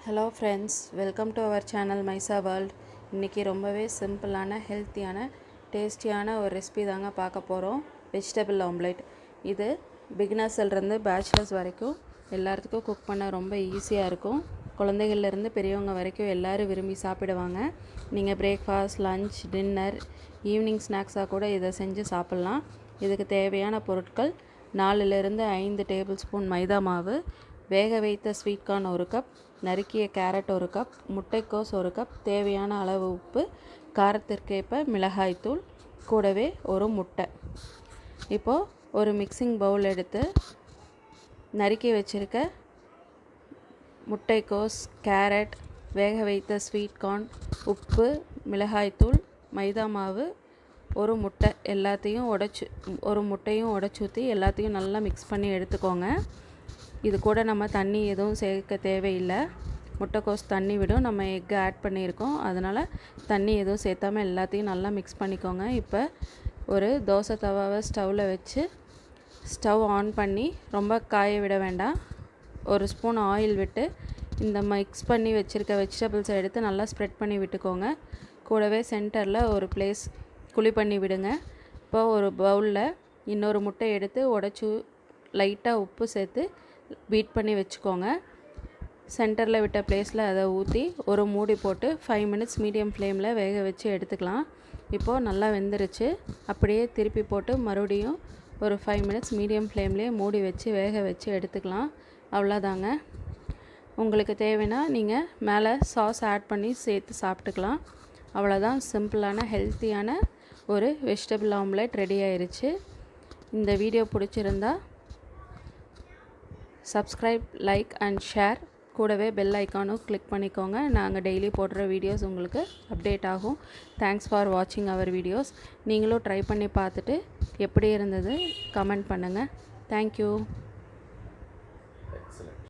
Hello friends, welcome to our channel மைசா world. இன்றைக்கி ரொம்பவே சிம்பிளான ஹெல்த்தியான டேஸ்டியான ஒரு ரெசிபி தாங்க பார்க்க போகிறோம். Vegetable omelette. இது பிகினர்ஸ்லேருந்து பேச்சுலர்ஸ் வரைக்கும் எல்லாத்துக்கும் குக் பண்ண ரொம்ப ஈஸியாக இருக்கும். குழந்தைகள்லேருந்து பெரியவங்க வரைக்கும் எல்லோரும் விரும்பி சாப்பிடுவாங்க. நீங்கள் பிரேக்ஃபாஸ்ட், லஞ்ச், டின்னர், ஈவினிங் ஸ்நாக்ஸாக கூட இதை செஞ்சு சாப்பிட்லாம். இதுக்கு தேவையான பொருட்கள் 4லிருந்து 5 டேபிள் ஸ்பூன் மைதா மாவு, வேக வைத்த ஸ்வீட் கார்ன் 1 கப், நறுக்கிய கேரட் 1 கப், முட்டைக்கோஸ் 1 கப், தேவையான அளவு உப்பு, காரத்திற்கேற்ப மிளகாய்த்தூள், கூடவே ஒரு முட்டை. இப்போது ஒரு மிக்சிங் பவுல் எடுத்து நறுக்கி வச்சுருக்க முட்டைக்கோஸ், கேரட், வேக வைத்த ஸ்வீட் கார்ன், உப்பு, மிளகாய்த்தூள், மைதா மாவு, ஒரு முட்டை எல்லாத்தையும் ஒரு முட்டையும் உடச்சூற்றி எல்லாத்தையும் நல்லா மிக்ஸ் பண்ணி எடுத்துக்கோங்க. இது கூட நம்ம தண்ணி எதுவும் சேர்க்க தேவையில்லை. முட்டைக்கோஸ் தண்ணி விடும், நம்ம எக்கு ஆட் பண்ணியிருக்கோம், அதனால் தண்ணி எதுவும் சேர்த்தாமல் எல்லாத்தையும் நல்லா மிக்ஸ் பண்ணிக்கோங்க. இப்போ ஒரு தோசை தவாவை ஸ்டவ்வில் வச்சு ஸ்டவ் ஆன் பண்ணி ரொம்ப காய விட வேண்டாம். 1 ஸ்பூன் ஆயில் விட்டு இந்த மிக்ஸ் பண்ணி வச்சுருக்க வெஜிடபிள்ஸை எடுத்து நல்லா ஸ்ப்ரெட் பண்ணி விட்டுக்கோங்க. கூடவே சென்டரில் ஒரு பிளேஸ் குழி பண்ணி விடுங்க. இப்போ ஒரு பவுலில் இன்னொரு முட்டை எடுத்து உடச்சி லைட்டாக உப்பு சேர்த்து பீட் பண்ணி வச்சுக்கோங்க. சென்டரில் விட்ட பிளேஸில் அதை ஊற்றி ஒரு மூடி போட்டு 5 மினிட்ஸ் மீடியம் ஃப்ளேமில் வேக வச்சு எடுத்துக்கலாம். இப்போது நல்லா வெந்துருச்சு. அப்படியே திருப்பி போட்டு மறுபடியும் ஒரு 5 மினிட்ஸ் மீடியம் ஃப்ளேம்லேயே மூடி வச்சு வேக வச்சு எடுத்துக்கலாம். அவ்வளோதாங்க. உங்களுக்கு தேவைன்னா நீங்கள் மேலே சாஸ் ஆட் பண்ணி சேர்த்து சாப்பிட்டுக்கலாம். அவ்வளோதான், சிம்பிளான ஹெல்த்தியான ஒரு வெஜிடபிள் ஆம்லேட் ரெடி ஆயிடுச்சு. இந்த வீடியோ பிடிச்சிருந்தா சப்ஸ்கிரைப், லைக் அண்ட் ஷேர். கூடவே பெல் ஐக்கானும் கிளிக் பண்ணிக்கோங்க. நாங்கள் டெய்லி போடுற வீடியோஸ் உங்களுக்கு அப்டேட் ஆகும். தேங்க்ஸ் ஃபார் வாட்சிங் அவர் வீடியோஸ். நீங்களும் ட்ரை பண்ணி பார்த்துட்டு எப்படி இருந்தது கமெண்ட் பண்ணுங்கள். தேங்க்யூ.